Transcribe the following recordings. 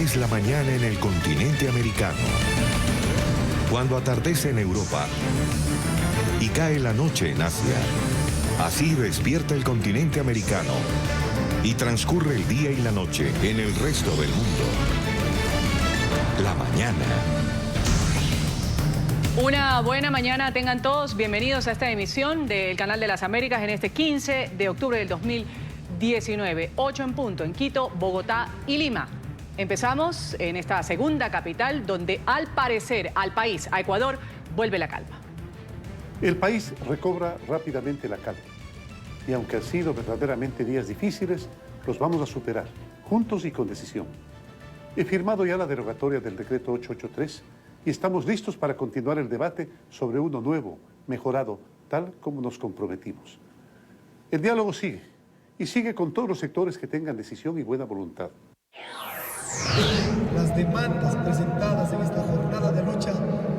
es la mañana en el continente americano. Cuando atardece en Europa y cae la noche en Asia. Así despierta el continente americano y transcurre el día y la noche en el resto del mundo. La mañana. Una buena mañana tengan todos. Bienvenidos a esta emisión del Canal de las Américas en este 15 de octubre del 2019. 8 en punto en Quito, Bogotá y Lima. Empezamos en esta segunda capital donde al parecer al país, a Ecuador, vuelve la calma. El país recobra rápidamente la calma. Y aunque han sido verdaderamente días difíciles, los vamos a superar, juntos y con decisión. He firmado ya la derogatoria del decreto 883 y estamos listos para continuar el debate sobre uno nuevo, mejorado, tal como nos comprometimos. El diálogo sigue, y sigue con todos los sectores que tengan decisión y buena voluntad. Las demandas presentadas en esta jornada de lucha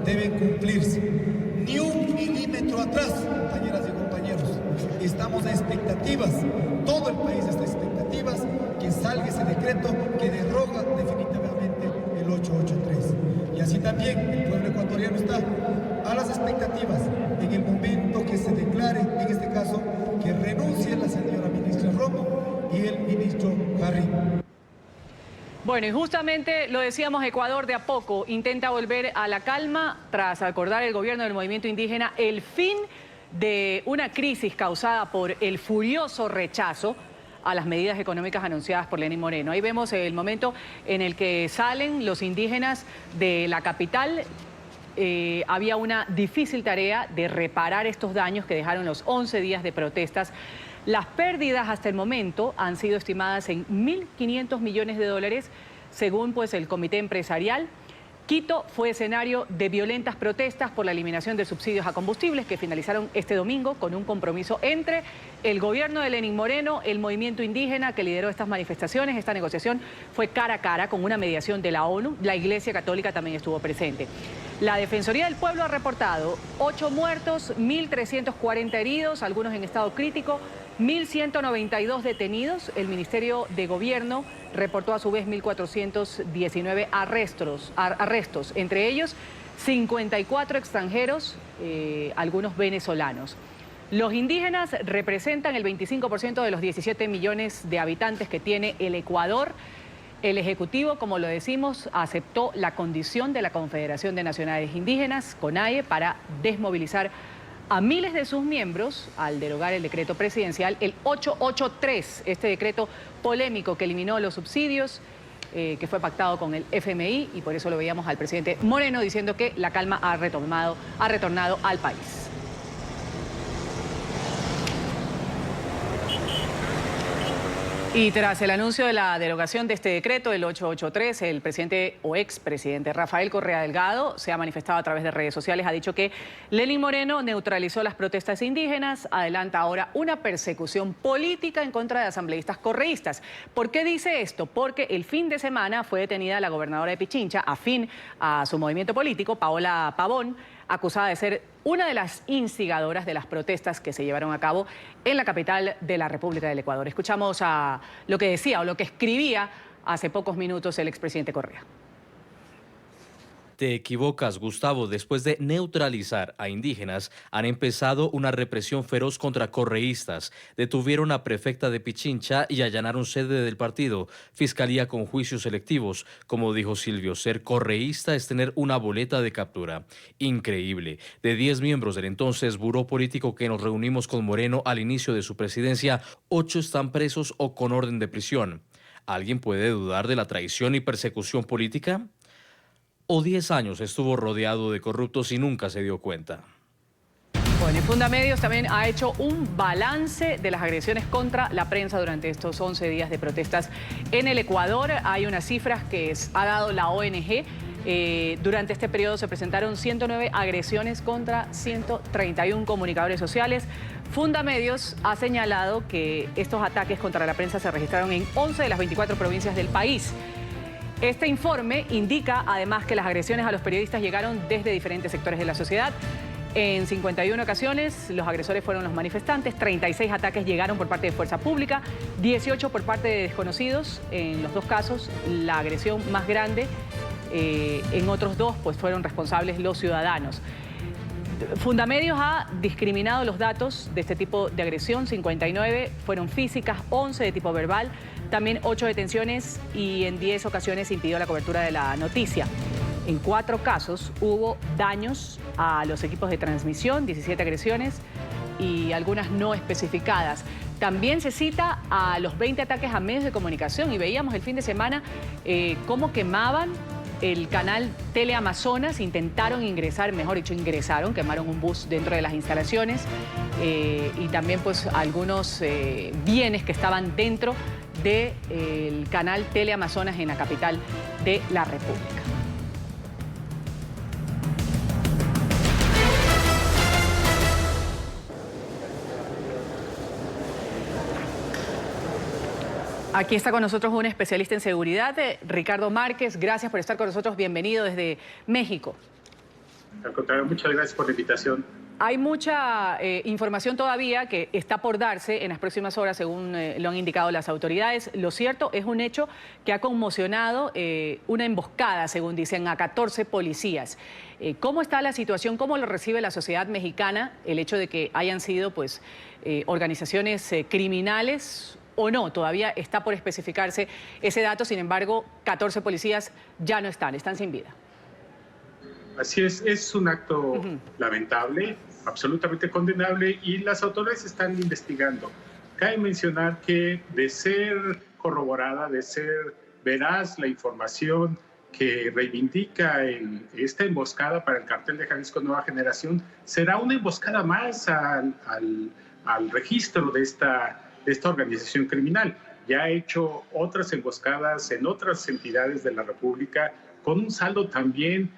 deben cumplirse. Ni un milímetro atrás, compañeras y compañeros. Estamos a expectativas, todo el país está a expectativas que salga ese decreto que derroga definitivamente el 883. Y así también el pueblo ecuatoriano está a las expectativas en el momento que se declare, en este caso, que renuncie la señora ministra Romo y el ministro Jarrín. Bueno, y justamente lo decíamos, Ecuador de a poco intenta volver a la calma tras acordar el gobierno del movimiento indígena el fin de una crisis causada por el furioso rechazo a las medidas económicas anunciadas por Lenín Moreno. Ahí vemos el momento en el que salen los indígenas de la capital. Había una difícil tarea de reparar estos daños que dejaron los 11 días de protestas. Las pérdidas hasta el momento han sido estimadas en 1.500 millones de dólares, según pues, el comité empresarial. Quito fue escenario de violentas protestas por la eliminación de subsidios a combustibles que finalizaron este domingo con un compromiso entre el gobierno de Lenín Moreno, el movimiento indígena que lideró estas manifestaciones. Esta negociación fue cara a cara con una mediación de la ONU. La Iglesia Católica también estuvo presente. La Defensoría del Pueblo ha reportado 8 muertos, 1.340 heridos, algunos en estado crítico, 1.192 detenidos. El Ministerio de Gobierno reportó a su vez 1.419 arrestos, entre ellos 54 extranjeros, algunos venezolanos. Los indígenas representan el 25% de los 17 millones de habitantes que tiene el Ecuador. El Ejecutivo, como lo decimos, aceptó la condición de la Confederación de Nacionalidades Indígenas, CONAIE, para desmovilizar a miles de sus miembros al derogar el decreto presidencial, el 883, este decreto polémico que eliminó los subsidios, que fue pactado con el FMI, y por eso lo veíamos al presidente Moreno diciendo que la calma ha retornado al país. Y tras el anuncio de la derogación de este decreto, el 883, el presidente o expresidente Rafael Correa Delgado se ha manifestado a través de redes sociales, ha dicho que Lenín Moreno neutralizó las protestas indígenas, adelanta ahora una persecución política en contra de asambleístas correístas. ¿Por qué dice esto? Porque el fin de semana fue detenida la gobernadora de Pichincha, afín a su movimiento político, Paola Pavón, acusada de ser una de las instigadoras de las protestas que se llevaron a cabo en la capital de la República del Ecuador. Escuchamos a lo que decía o lo que escribía hace pocos minutos el expresidente Correa. Te equivocas, Gustavo. Después de neutralizar a indígenas, han empezado una represión feroz contra correístas. Detuvieron a prefecta de Pichincha y allanaron sede del partido. Fiscalía con juicios selectivos. Como dijo Silvio, ser correísta es tener una boleta de captura. Increíble. De 10 miembros del entonces buró político que nos reunimos con Moreno al inicio de su presidencia, 8 están presos o con orden de prisión. ¿Alguien puede dudar de la traición y persecución política? ¿O 10 años estuvo rodeado de corruptos y nunca se dio cuenta? Bueno, y Fundamedios también ha hecho un balance de las agresiones contra la prensa durante estos 11 días de protestas en el Ecuador. Hay unas cifras que ha dado la ONG. Durante este periodo se presentaron 109 agresiones contra 131 comunicadores sociales. Fundamedios ha señalado que estos ataques contra la prensa se registraron en 11 de las 24 provincias del país. Este informe indica además que las agresiones a los periodistas llegaron desde diferentes sectores de la sociedad. En 51 ocasiones los agresores fueron los manifestantes, 36 ataques llegaron por parte de fuerza pública, 18 por parte de desconocidos. En los dos casos, la agresión más grande, en otros dos pues fueron responsables los ciudadanos. Fundamedios ha discriminado los datos de este tipo de agresión. 59 fueron físicas, 11 de tipo verbal, también 8 detenciones y en 10 ocasiones impidió la cobertura de la noticia. En 4 casos hubo daños a los equipos de transmisión, 17 agresiones y algunas no especificadas. También se cita a los 20 ataques a medios de comunicación y veíamos el fin de semana cómo quemaban el canal Teleamazonas, intentaron ingresar, mejor dicho, ingresaron, quemaron un bus dentro de las instalaciones y también pues algunos bienes que estaban dentro del canal Teleamazonas en la capital de la República. Aquí está con nosotros un especialista en seguridad, Ricardo Márquez. Gracias por estar con nosotros. Bienvenido desde México. Al contrario, muchas gracias por la invitación. Hay mucha información todavía que está por darse en las próximas horas, según lo han indicado las autoridades. Lo cierto es un hecho que ha conmocionado una emboscada, según dicen, a 14 policías. ¿Cómo está la situación? ¿Cómo lo recibe la sociedad mexicana el hecho de que hayan sido pues, organizaciones criminales o no? Todavía está por especificarse ese dato, sin embargo, 14 policías ya no están sin vida. Así es un acto lamentable, absolutamente condenable y las autoridades están investigando. Cabe mencionar que de ser corroborada, de ser veraz la información que reivindica esta emboscada para el cartel de Jalisco Nueva Generación, será una emboscada más al registro de esta organización criminal. Ya ha hecho otras emboscadas en otras entidades de la República con un saldo también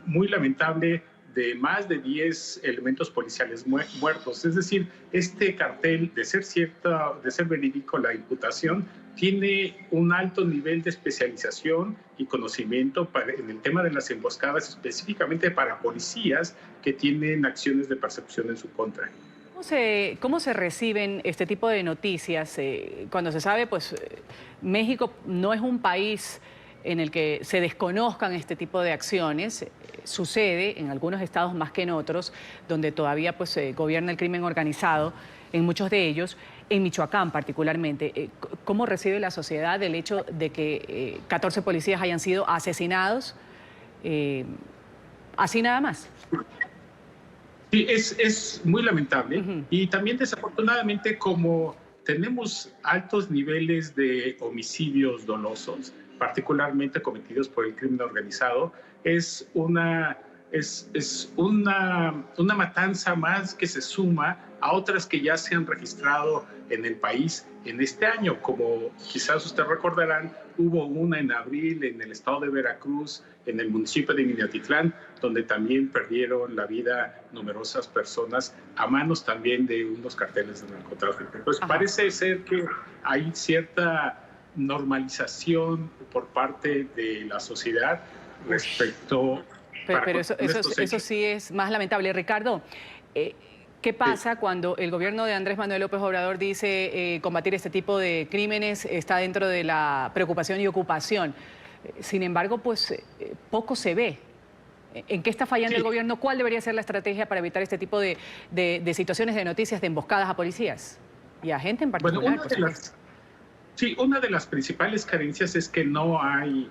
muy lamentable de más de 10 elementos policiales muertos. Es decir, este cartel, de ser verídico la imputación, tiene un alto nivel de especialización y conocimiento en el tema de las emboscadas, específicamente para policías que tienen acciones de persecución en su contra. ¿Cómo se reciben este tipo de noticias? Cuando se sabe, pues México no es un país en el que se desconozcan este tipo de acciones. Sucede en algunos estados más que en otros, donde todavía pues, gobierna el crimen organizado, en muchos de ellos, en Michoacán particularmente. ¿Cómo recibe la sociedad el hecho de que 14 policías hayan sido asesinados así nada más? Sí, es muy lamentable y también desafortunadamente como tenemos altos niveles de homicidios dolosos, particularmente cometidos por el crimen organizado, es una matanza más que se suma a otras que ya se han registrado en el país en este año. Como quizás ustedes recordarán, hubo una en abril en el estado de Veracruz, en el municipio de Minatitlán, donde también perdieron la vida numerosas personas a manos también de unos carteles de narcotráfico. Entonces parece ser que hay cierta normalización por parte de la sociedad respecto... Pero eso sí es más lamentable. Ricardo, ¿qué pasa cuando el gobierno de Andrés Manuel López Obrador dice combatir este tipo de crímenes está dentro de la preocupación y ocupación? Sin embargo, pues poco se ve. ¿En qué está fallando el gobierno? ¿Cuál debería ser la estrategia para evitar este tipo de situaciones, de noticias, de emboscadas a policías y a gente en particular? Bueno, una de las principales carencias es que no hay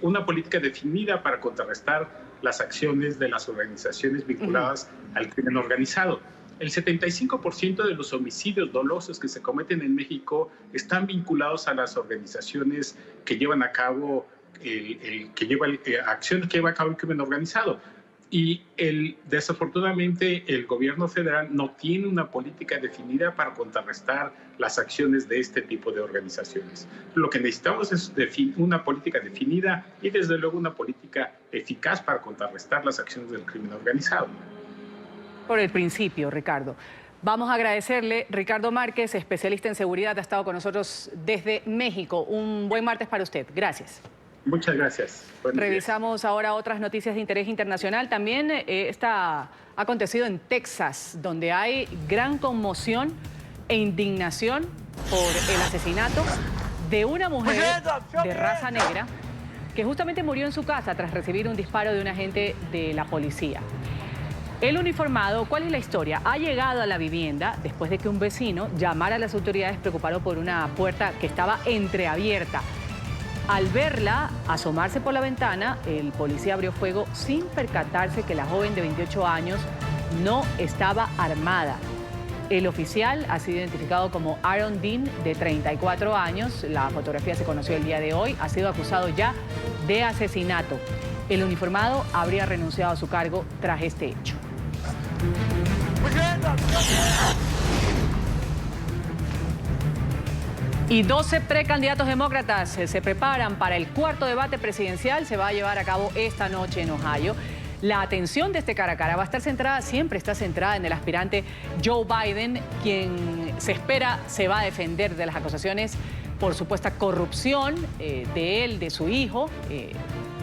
una política definida para contrarrestar las acciones de las organizaciones vinculadas al crimen organizado. El 75% de los homicidios dolosos que se cometen en México están vinculados a las organizaciones que llevan a cabo acciones que lleva a cabo el crimen organizado. Y desafortunadamente el gobierno federal no tiene una política definida para contrarrestar las acciones de este tipo de organizaciones. Lo que necesitamos es una política definida y desde luego una política eficaz para contrarrestar las acciones del crimen organizado. Por el principio, Ricardo. Vamos a agradecerle, Ricardo Márquez, especialista en seguridad, ha estado con nosotros desde México. Un buen martes para usted. Gracias. Muchas gracias. Buenos días. Revisamos ahora otras noticias de interés internacional. También ha acontecido en Texas, donde hay gran conmoción e indignación por el asesinato de una mujer de raza negra que justamente murió en su casa tras recibir un disparo de un agente de la policía. El uniformado, ¿cuál es la historia? Ha llegado a la vivienda después de que un vecino llamara a las autoridades preocupado por una puerta que estaba entreabierta. Al verla asomarse por la ventana, el policía abrió fuego sin percatarse que la joven de 28 años no estaba armada. El oficial ha sido identificado como Aaron Dean, de 34 años. La fotografía se conoció el día de hoy. Ha sido acusado ya de asesinato. El uniformado habría renunciado a su cargo tras este hecho. Y 12 precandidatos demócratas se preparan para el cuarto debate presidencial. Se va a llevar a cabo esta noche en Ohio. La atención de este cara a cara va a estar centrada, siempre está centrada en el aspirante Joe Biden, quien se espera se va a defender de las acusaciones por supuesta corrupción de él, de su hijo,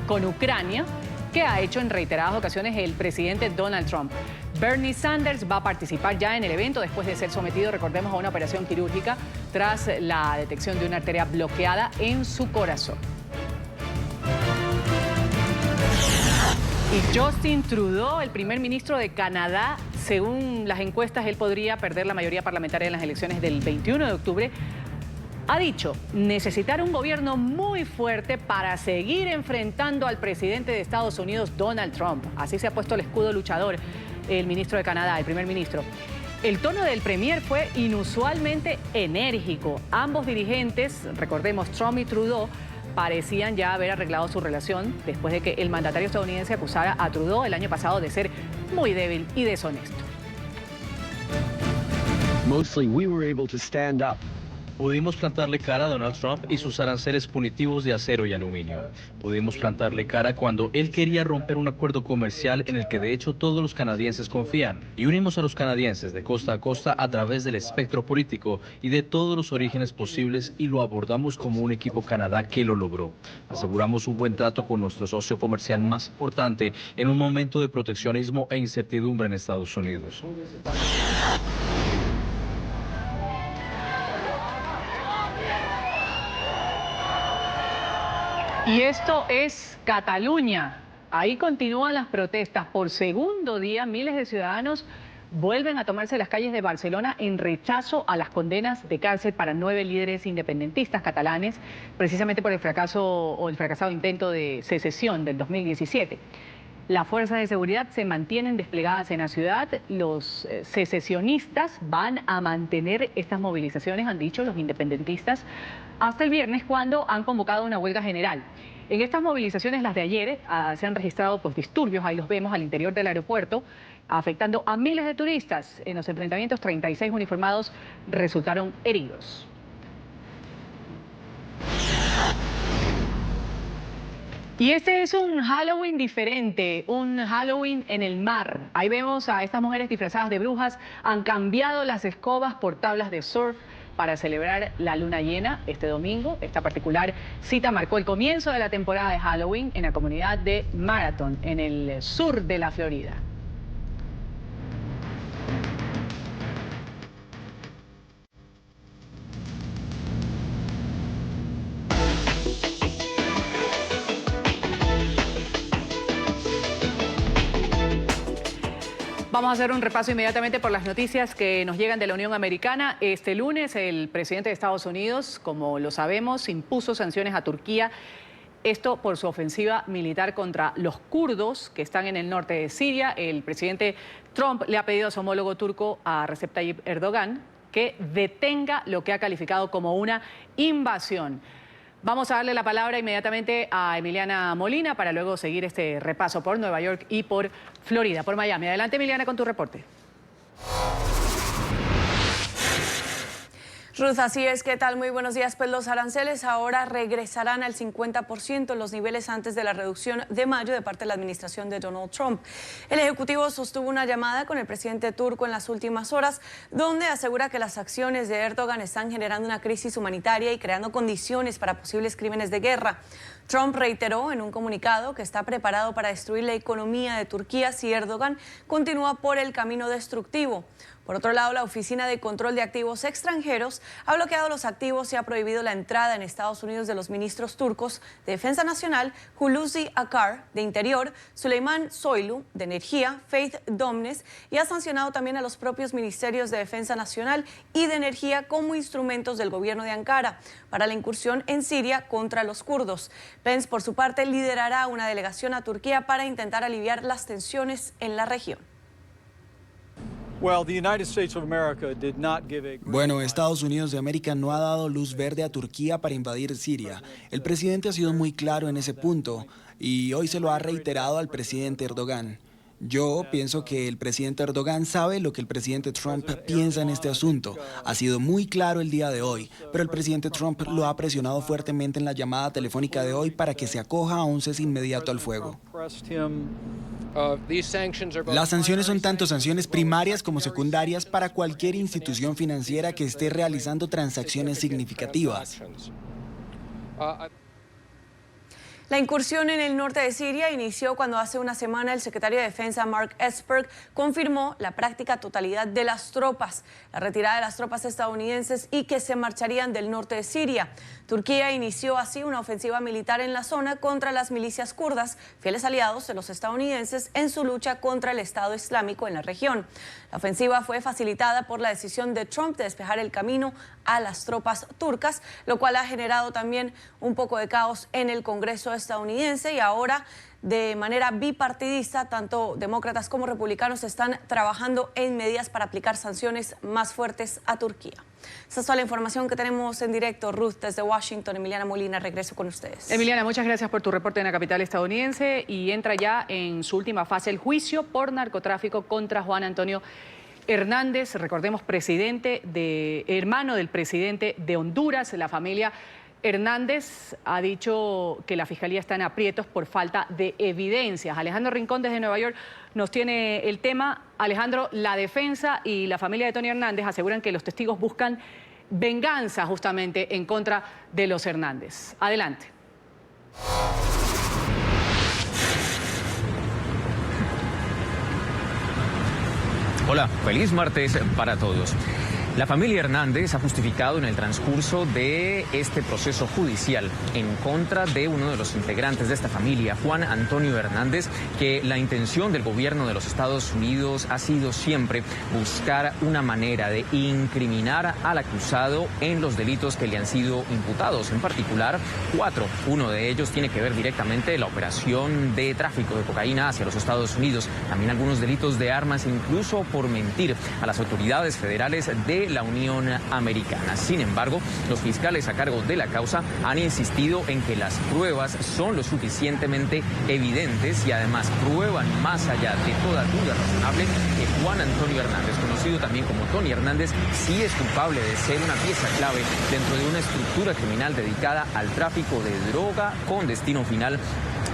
con Ucrania, que ha hecho en reiteradas ocasiones el presidente Donald Trump. Bernie Sanders va a participar ya en el evento después de ser sometido, recordemos, a una operación quirúrgica tras la detección de una arteria bloqueada en su corazón. Y Justin Trudeau, el primer ministro de Canadá, según las encuestas, él podría perder la mayoría parlamentaria en las elecciones del 21 de octubre. Ha dicho necesitar un gobierno muy fuerte para seguir enfrentando al presidente de Estados Unidos, Donald Trump. Así se ha puesto el escudo luchador el ministro de Canadá, el primer ministro. El tono del premier fue inusualmente enérgico. Ambos dirigentes, recordemos, Trump y Trudeau, parecían ya haber arreglado su relación después de que el mandatario estadounidense acusara a Trudeau el año pasado de ser muy débil y deshonesto. Mostly we were able to stand up. Pudimos plantarle cara a Donald Trump y sus aranceles punitivos de acero y aluminio. Pudimos plantarle cara cuando él quería romper un acuerdo comercial en el que de hecho todos los canadienses confían. Y unimos a los canadienses de costa a costa a través del espectro político y de todos los orígenes posibles y lo abordamos como un equipo Canadá que lo logró. Aseguramos un buen trato con nuestro socio comercial más importante en un momento de proteccionismo e incertidumbre en Estados Unidos. Y esto es Cataluña. Ahí continúan las protestas. Por segundo día, miles de ciudadanos vuelven a tomarse las calles de Barcelona en rechazo a las condenas de cárcel para 9 líderes independentistas catalanes, precisamente por el fracaso o el fracasado intento de secesión del 2017. Las fuerzas de seguridad se mantienen desplegadas en la ciudad. Los secesionistas van a mantener estas movilizaciones, han dicho los independentistas, hasta el viernes, cuando han convocado una huelga general. En estas movilizaciones, las de ayer, se han registrado disturbios, ahí los vemos al interior del aeropuerto, afectando a miles de turistas. En los enfrentamientos, 36 uniformados resultaron heridos. Y este es un Halloween diferente, un Halloween en el mar. Ahí vemos a estas mujeres disfrazadas de brujas, han cambiado las escobas por tablas de surf para celebrar la luna llena este domingo. Esta particular cita marcó el comienzo de la temporada de Halloween en la comunidad de Marathon, en el sur de la Florida. Vamos a hacer un repaso inmediatamente por las noticias que nos llegan de la Unión Americana. Este lunes el presidente de Estados Unidos, como lo sabemos, impuso sanciones a Turquía. Esto por su ofensiva militar contra los kurdos que están en el norte de Siria. El presidente Trump le ha pedido a su homólogo turco, a Recep Tayyip Erdogan, que detenga lo que ha calificado como una invasión. Vamos a darle la palabra inmediatamente a Emiliana Molina para luego seguir este repaso por Nueva York y por Florida, por Miami. Adelante, Emiliana, con tu reporte. Ruth, así es. ¿Qué tal? Muy buenos días. Pues los aranceles ahora regresarán al 50%, los niveles antes de la reducción de mayo de parte de la administración de Donald Trump. El Ejecutivo sostuvo una llamada con el presidente turco en las últimas horas, donde asegura que las acciones de Erdogan están generando una crisis humanitaria y creando condiciones para posibles crímenes de guerra. Trump reiteró en un comunicado que está preparado para destruir la economía de Turquía si Erdogan continúa por el camino destructivo. Por otro lado, la Oficina de Control de Activos Extranjeros ha bloqueado los activos y ha prohibido la entrada en Estados Unidos de los ministros turcos de Defensa Nacional, Hulusi Akar, de Interior, Süleyman Soylu, de Energía, Faith Domnes, y ha sancionado también a los propios ministerios de Defensa Nacional y de Energía como instrumentos del gobierno de Ankara para la incursión en Siria contra los kurdos. Pence, por su parte, liderará una delegación a Turquía para intentar aliviar las tensiones en la región. Bueno, Estados Unidos de América no ha dado luz verde a Turquía para invadir Siria. El presidente ha sido muy claro en ese punto y hoy se lo ha reiterado al presidente Erdogan. Yo pienso que el presidente Erdogan sabe lo que el presidente Trump piensa en este asunto. Ha sido muy claro el día de hoy, pero el presidente Trump lo ha presionado fuertemente en la llamada telefónica de hoy para que se acoja a un cese inmediato al fuego. Las sanciones son tanto sanciones primarias como secundarias para cualquier institución financiera que esté realizando transacciones significativas. La incursión en el norte de Siria inició cuando hace una semana el secretario de Defensa Mark Esper confirmó la práctica totalidad de las tropas, la retirada de las tropas estadounidenses y que se marcharían del norte de Siria. Turquía inició así una ofensiva militar en la zona contra las milicias kurdas, fieles aliados de los estadounidenses en su lucha contra el Estado Islámico en la región. La ofensiva fue facilitada por la decisión de Trump de despejar el camino a las tropas turcas, lo cual ha generado también un poco de caos en el Congreso estadounidense, y ahora de manera bipartidista tanto demócratas como republicanos están trabajando en medidas para aplicar sanciones más fuertes a Turquía. Esa es toda la información que tenemos en directo. Ruth, desde Washington. Emiliana Molina, regreso con ustedes. Emiliana, muchas gracias por tu reporte en la capital estadounidense, y entra ya en su última fase el juicio por narcotráfico contra Juan Antonio Hernández, recordemos, hermano del presidente de Honduras. La familia Hernández ha dicho que la Fiscalía está en aprietos por falta de evidencias. Alejandro Rincón desde Nueva York nos tiene el tema. Alejandro, la defensa y la familia de Tony Hernández aseguran que los testigos buscan venganza justamente en contra de los Hernández. Adelante. Hola, feliz martes para todos. La familia Hernández ha justificado en el transcurso de este proceso judicial en contra de uno de los integrantes de esta familia, Juan Antonio Hernández, que la intención del gobierno de los Estados Unidos ha sido siempre buscar una manera de incriminar al acusado en los delitos que le han sido imputados, en particular 4. Uno de ellos tiene que ver directamente la operación de tráfico de cocaína hacia los Estados Unidos, también algunos delitos de armas, incluso por mentir a las autoridades federales de la Unión Americana. Sin embargo, los fiscales a cargo de la causa han insistido en que las pruebas son lo suficientemente evidentes y además prueban más allá de toda duda razonable que Juan Antonio Hernández, conocido también como Tony Hernández, sí es culpable de ser una pieza clave dentro de una estructura criminal dedicada al tráfico de droga con destino final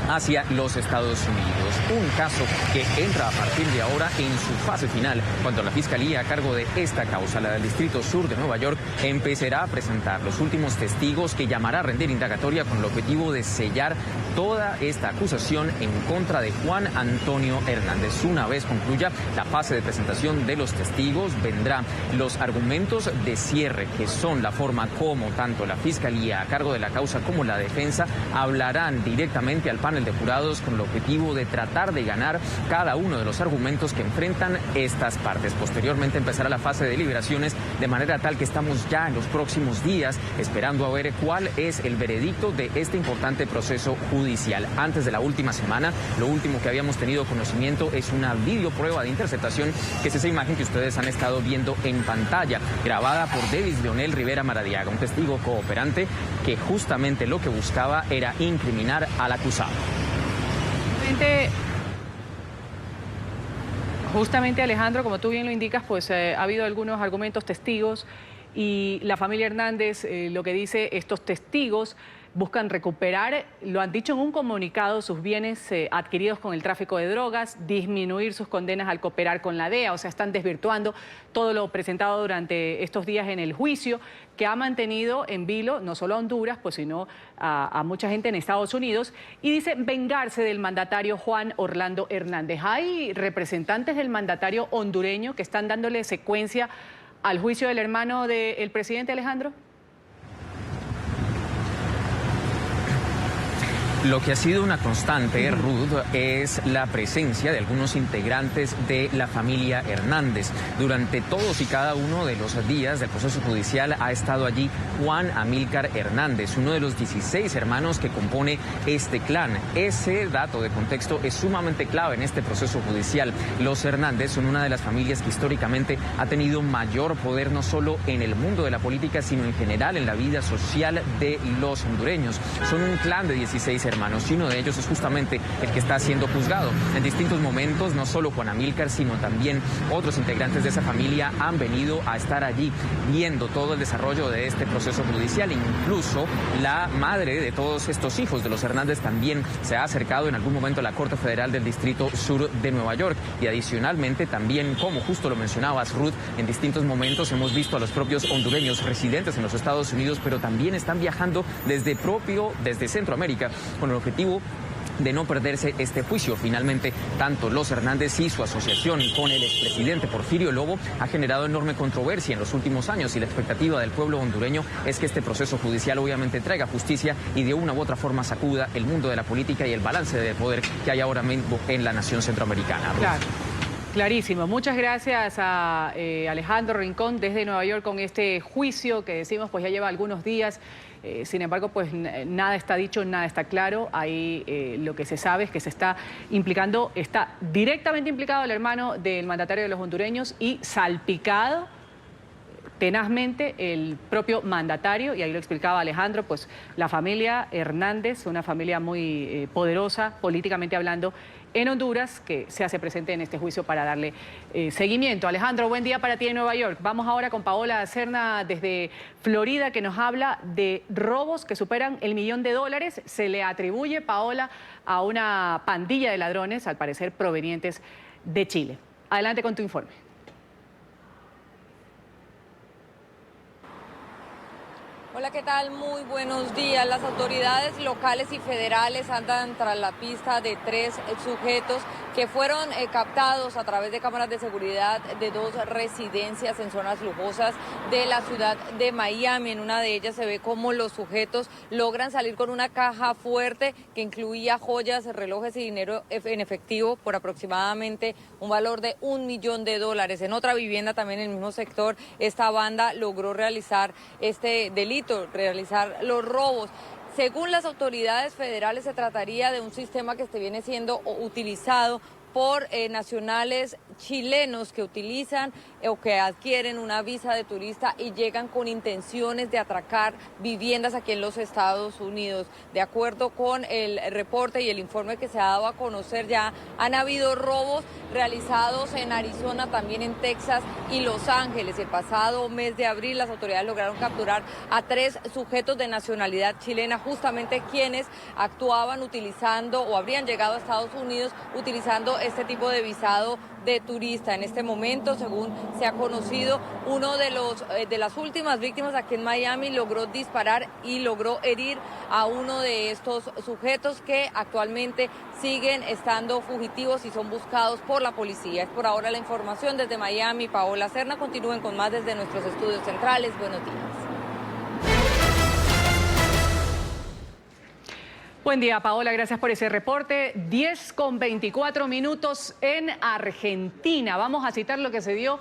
hacia los Estados Unidos. Un caso que entra a partir de ahora en su fase final, cuando la Fiscalía a cargo de esta causa, la del Distrito Sur de Nueva York, empezará a presentar los últimos testigos que llamará a rendir indagatoria con el objetivo de sellar toda esta acusación en contra de Juan Antonio Hernández. Una vez concluya la fase de presentación de los testigos, vendrán los argumentos de cierre, que son la forma como tanto la Fiscalía a cargo de la causa como la defensa hablarán directamente al panel de jurados con el objetivo de tratar de ganar cada uno de los argumentos que enfrentan estas partes. Posteriormente empezará la fase de deliberaciones, de manera tal que estamos ya en los próximos días esperando a ver cuál es el veredicto de este importante proceso judicial. Antes de la última semana, lo último que habíamos tenido conocimiento es una videoprueba de interceptación, que es esa imagen que ustedes han estado viendo en pantalla, grabada por Davis Leonel Rivera Maradiaga, un testigo cooperante que justamente lo que buscaba era incriminar al acusado. Justamente, Alejandro, como tú bien lo indicas, pues ha habido algunos argumentos, testigos, y la familia Hernández lo que dice, estos testigos buscan recuperar, lo han dicho en un comunicado, sus bienes adquiridos con el tráfico de drogas, disminuir sus condenas al cooperar con la DEA, o sea, están desvirtuando todo lo presentado durante estos días en el juicio, que ha mantenido en vilo no solo a Honduras, pues sino a mucha gente en Estados Unidos, y dice vengarse del mandatario Juan Orlando Hernández. Hay representantes del mandatario hondureño que están dándole secuencia al juicio del hermano del presidente, Alejandro. Lo que ha sido una constante, Ruth, es la presencia de algunos integrantes de la familia Hernández. Durante todos y cada uno de los días del proceso judicial ha estado allí Juan Amílcar Hernández, uno de los 16 hermanos que compone este clan. Ese dato de contexto es sumamente clave en este proceso judicial. Los Hernández son una de las familias que históricamente ha tenido mayor poder no solo en el mundo de la política, sino en general en la vida social de los hondureños. Son un clan de 16 hermanos y uno de ellos es justamente el que está siendo juzgado. En distintos momentos, no solo Juan Amílcar, sino también otros integrantes de esa familia han venido a estar allí viendo todo el desarrollo de este proceso judicial. Incluso la madre de todos estos hijos de los Hernández también se ha acercado en algún momento a la Corte Federal del Distrito Sur de Nueva York. Y adicionalmente también, como justo lo mencionabas, Ruth, en distintos momentos hemos visto a los propios hondureños residentes en los Estados Unidos, pero también están viajando desde Centroamérica con el objetivo de no perderse este juicio. Finalmente, tanto los Hernández y su asociación con el expresidente Porfirio Lobo ha generado enorme controversia en los últimos años, y la expectativa del pueblo hondureño es que este proceso judicial obviamente traiga justicia y de una u otra forma sacuda el mundo de la política y el balance de poder que hay ahora mismo en la nación centroamericana. Claro. Clarísimo. Muchas gracias a Alejandro Rincón desde Nueva York con este juicio que decimos pues ya lleva algunos días. Sin embargo, pues nada está dicho, nada está claro. Ahí lo que se sabe es que se está implicando, está directamente implicado el hermano del mandatario de los hondureños y salpicado tenazmente el propio mandatario, y ahí lo explicaba Alejandro, pues la familia Hernández, una familia muy poderosa políticamente hablando en Honduras, que se hace presente en este juicio para darle seguimiento. Alejandro, buen día para ti en Nueva York. Vamos ahora con Paola Serna desde Florida, que nos habla de robos que superan $1 millón. Se le atribuye, Paola, a una pandilla de ladrones, al parecer provenientes de Chile. Adelante con tu informe. Hola, ¿qué tal? Muy buenos días. Las autoridades locales y federales andan tras la pista de 3 sujetos que fueron captados a través de cámaras de seguridad de 2 residencias en zonas lujosas de la ciudad de Miami. En una de ellas se ve cómo los sujetos logran salir con una caja fuerte que incluía joyas, relojes y dinero en efectivo por aproximadamente un valor de $1 millón. En otra vivienda también en el mismo sector, esta banda logró realizar este delito, realizar los robos. Según las autoridades federales, se trataría de un sistema que viene siendo utilizado por nacionales chilenos que utilizan o que adquieren una visa de turista y llegan con intenciones de atracar viviendas aquí en los Estados Unidos. De acuerdo con el reporte y el informe que se ha dado a conocer, ya han habido robos realizados en Arizona, también en Texas y Los Ángeles. El pasado mes de abril las autoridades lograron capturar a 3 sujetos de nacionalidad chilena, justamente quienes actuaban utilizando o habrían llegado a Estados Unidos utilizando este tipo de visado de turista. En este momento, según se ha conocido, uno de las últimas víctimas aquí en Miami logró disparar y logró herir a uno de estos sujetos que actualmente siguen estando fugitivos y son buscados por la policía. Es por ahora la información desde Miami. Paola Serna, continúen con más desde nuestros estudios centrales. Buenos días. Buen día, Paola, gracias por ese reporte. 10:24 en Argentina. Vamos a citar lo que se dio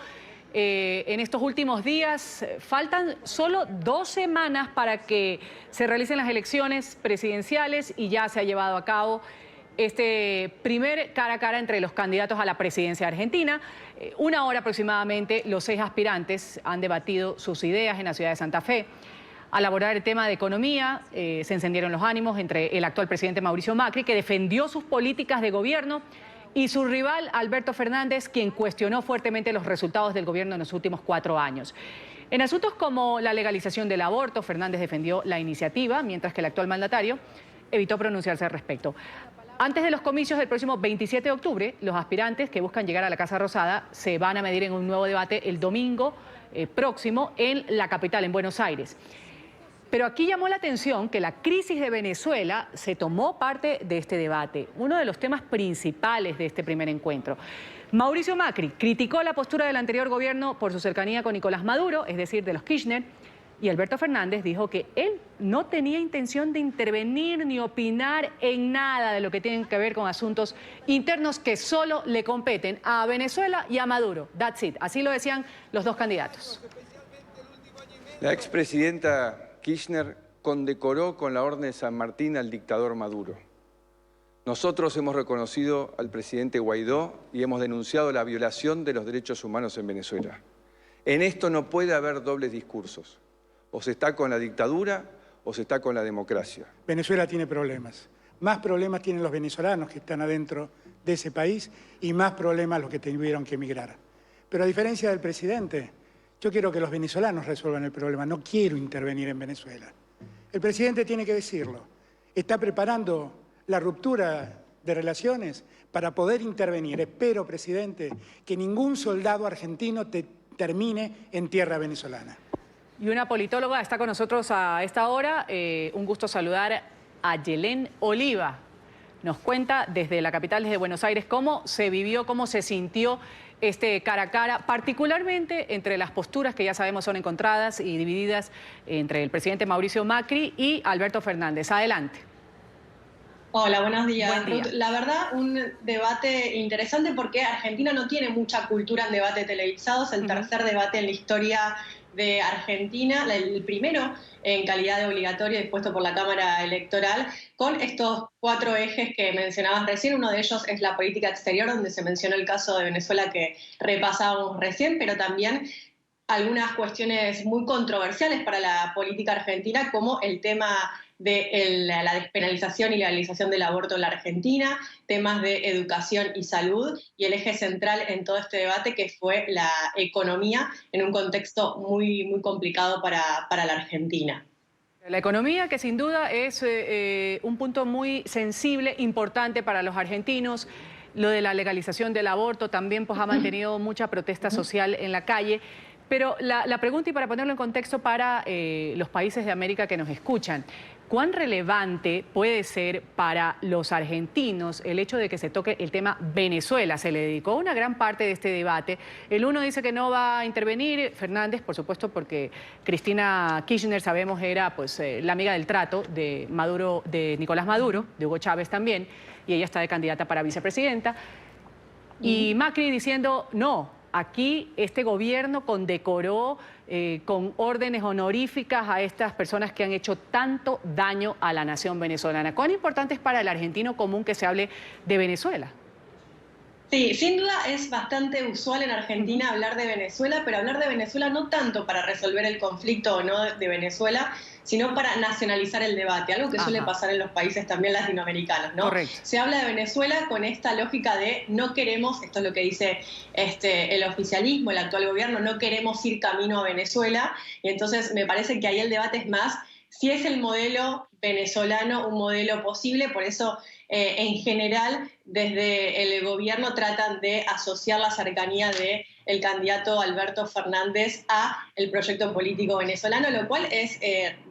en estos últimos días. Faltan solo 2 semanas para que se realicen las elecciones presidenciales y ya se ha llevado a cabo este primer cara a cara entre los candidatos a la presidencia de Argentina. Una hora aproximadamente, los 6 aspirantes han debatido sus ideas en la ciudad de Santa Fe. Al abordar el tema de economía, se encendieron los ánimos entre el actual presidente Mauricio Macri, que defendió sus políticas de gobierno, y su rival Alberto Fernández, quien cuestionó fuertemente los resultados del gobierno en los últimos 4 años. En asuntos como la legalización del aborto, Fernández defendió la iniciativa, mientras que el actual mandatario evitó pronunciarse al respecto. Antes de los comicios del próximo 27 de octubre, los aspirantes que buscan llegar a la Casa Rosada se van a medir en un nuevo debate el domingo próximo en la capital, en Buenos Aires. Pero aquí llamó la atención que la crisis de Venezuela se tomó parte de este debate, uno de los temas principales de este primer encuentro. Mauricio Macri criticó la postura del anterior gobierno por su cercanía con Nicolás Maduro, es decir, de los Kirchner, y Alberto Fernández dijo que él no tenía intención de intervenir ni opinar en nada de lo que tiene que ver con asuntos internos que solo le competen a Venezuela y a Maduro. That's it. Así lo decían los dos candidatos. La expresidenta Kirchner condecoró con la Orden de San Martín al dictador Maduro. Nosotros hemos reconocido al presidente Guaidó y hemos denunciado la violación de los derechos humanos en Venezuela. En esto no puede haber dobles discursos. O se está con la dictadura o se está con la democracia. Venezuela tiene problemas. Más problemas tienen los venezolanos que están adentro de ese país y más problemas los que tuvieron que emigrar. Pero a diferencia del presidente, yo quiero que los venezolanos resuelvan el problema. No quiero intervenir en Venezuela. El presidente tiene que decirlo. Está preparando la ruptura de relaciones para poder intervenir. Espero, presidente, que ningún soldado argentino termine en tierra venezolana. Y una politóloga está con nosotros a esta hora. Un gusto saludar a Yelén Oliva. Nos cuenta desde la capital, desde Buenos Aires, cómo se vivió, cómo se sintió este cara a cara, particularmente entre las posturas que ya sabemos son encontradas y divididas entre el presidente Mauricio Macri y Alberto Fernández. Adelante. Hola, buenos días. Buen día. Ruth, la verdad, un debate interesante porque Argentina no tiene mucha cultura en debate televisado. Es el tercer debate en la historia de Argentina, el primero en calidad de obligatorio dispuesto por la Cámara Electoral, con estos 4 ejes que mencionabas recién. Uno de ellos es la política exterior, donde se mencionó el caso de Venezuela que repasábamos recién, pero también algunas cuestiones muy controversiales para la política argentina, como el tema de la despenalización y legalización del aborto en la Argentina, temas de educación y salud, y el eje central en todo este debate que fue la economía en un contexto muy, muy complicado para la Argentina. La economía, que sin duda es un punto muy sensible, importante para los argentinos. Lo de la legalización del aborto también pues, ha mantenido mucha protesta social en la calle. Pero la pregunta, y para ponerlo en contexto para los países de América que nos escuchan, ¿cuán relevante puede ser para los argentinos el hecho de que se toque el tema Venezuela? Se le dedicó una gran parte de este debate. El uno dice que no va a intervenir, Fernández, por supuesto, porque Cristina Kirchner, sabemos, era pues, la amiga del trato de Maduro, de Nicolás Maduro, de Hugo Chávez también, y ella está de candidata para vicepresidenta. Y Macri diciendo, no. Aquí este gobierno condecoró con órdenes honoríficas a estas personas que han hecho tanto daño a la nación venezolana. ¿Cuán importante es para el argentino común que se hable de Venezuela? Sí, sin duda es bastante usual en Argentina hablar de Venezuela, pero hablar de Venezuela no tanto para resolver el conflicto o no de Venezuela, sino para nacionalizar el debate, algo que suele pasar en los países también latinoamericanos, ¿no? Correcto. Se habla de Venezuela con esta lógica de no queremos, esto es lo que dice el oficialismo, el actual gobierno, no queremos ir camino a Venezuela, y entonces me parece que ahí el debate es más si es el modelo venezolano un modelo posible. Por eso en general desde el gobierno tratan de asociar la cercanía del candidato Alberto Fernández a el proyecto político venezolano, lo cual es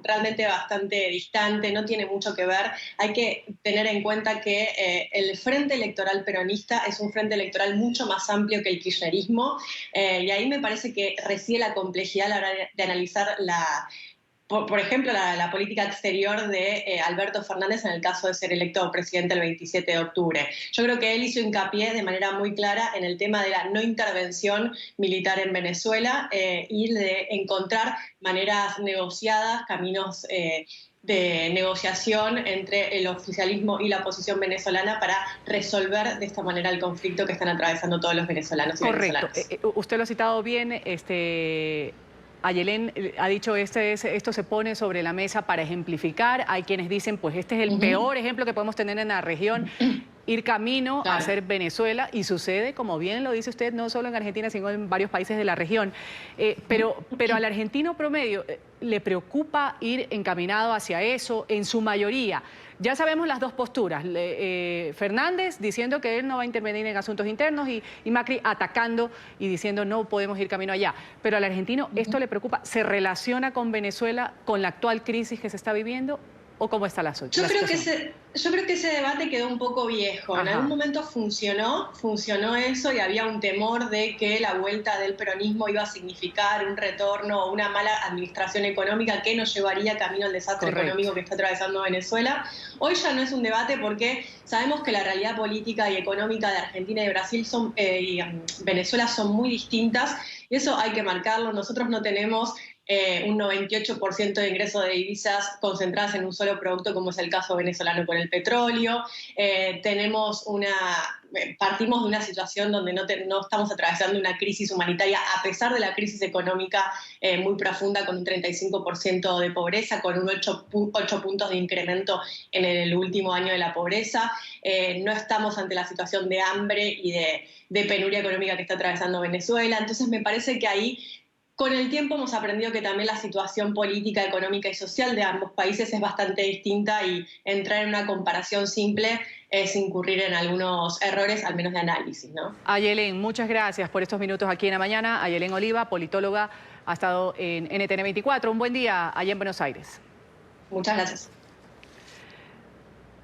realmente bastante distante, no tiene mucho que ver. Hay que tener en cuenta que el Frente Electoral Peronista es un frente electoral mucho más amplio que el kirchnerismo, y ahí me parece que reside la complejidad a la hora de analizar por ejemplo, la política exterior de Alberto Fernández en el caso de ser electo presidente el 27 de octubre. Yo creo que él hizo hincapié de manera muy clara en el tema de la no intervención militar en Venezuela y de encontrar maneras negociadas, caminos de negociación entre el oficialismo y la oposición venezolana para resolver de esta manera el conflicto que están atravesando todos los venezolanos y venezolanas. Correcto. Usted lo ha citado bien, Ayelén ha dicho esto se pone sobre la mesa para ejemplificar. Hay quienes dicen, pues este es el peor ejemplo que podemos tener en la región. ir camino a ser Venezuela, y sucede, como bien lo dice usted, no solo en Argentina, sino en varios países de la región. Pero al argentino promedio le preocupa ir encaminado hacia eso en su mayoría. Ya sabemos las dos posturas. Fernández diciendo que él no va a intervenir en asuntos internos y Macri atacando y diciendo no podemos ir camino allá. Pero al argentino esto le preocupa. ¿Se relaciona con Venezuela, con la actual crisis que se está viviendo? ¿O cómo está la situación? Yo creo que ese debate quedó un poco viejo. En algún momento funcionó eso, y había un temor de que la vuelta del peronismo iba a significar un retorno o una mala administración económica que nos llevaría camino al desastre económico que está atravesando Venezuela. Hoy ya no es un debate porque sabemos que la realidad política y económica de Argentina y Brasil y Venezuela son muy distintas, y eso hay que marcarlo. Nosotros no tenemos un 98% de ingresos de divisas concentradas en un solo producto, como es el caso venezolano con el petróleo. Partimos de una situación donde no estamos atravesando una crisis humanitaria, a pesar de la crisis económica muy profunda, con un 35% de pobreza, con un 8 puntos de incremento en el último año de la pobreza. No estamos ante la situación de hambre y de penuria económica que está atravesando Venezuela. Entonces me parece que ahí, con el tiempo, hemos aprendido que también la situación política, económica y social de ambos países es bastante distinta, y entrar en una comparación simple es incurrir en algunos errores, al menos de análisis, ¿no? Ayelen, muchas gracias por estos minutos aquí en La Mañana. Ayelen Oliva, politóloga, ha estado en NTN 24. Un buen día allá en Buenos Aires. Muchas gracias.